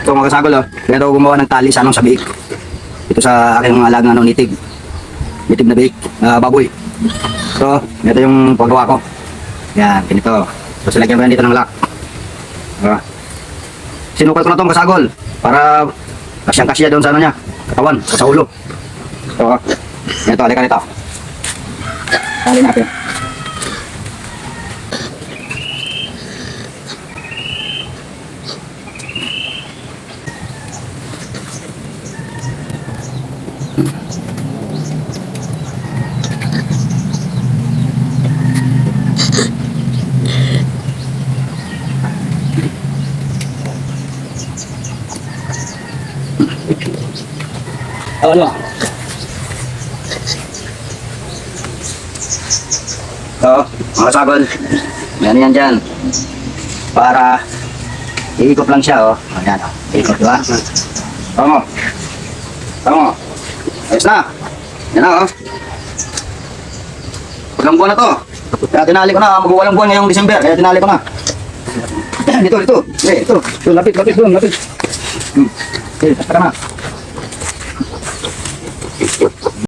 Ito mga kasagol, oh. Ito ako gumawa ng tali sa anong sa biik. Ito sa aking mga alagang nitig. Nitig na biik, baboy. So, ito yung paggawa ko. Yan, ganito. So, silagyan ko yan dito ng lock. Sinukal ko na ito mga kasagol para kasyang-kasya doon sa ano niya, katawan, sa ulo. So, ito, halika nito. Tali natin. Ano? So, mga sabon, yan dyan. Para iikot lang siya, oh. Ayan, oh. Iikot, diba? Tama. Tama. Ayos na. Yan na, oh. Walang buwan na to. Kaya tinali ko na, mag-walang buwan ngayong December. Kaya tinali ko na. Dito. Ito. Lapit. Okay, tara na.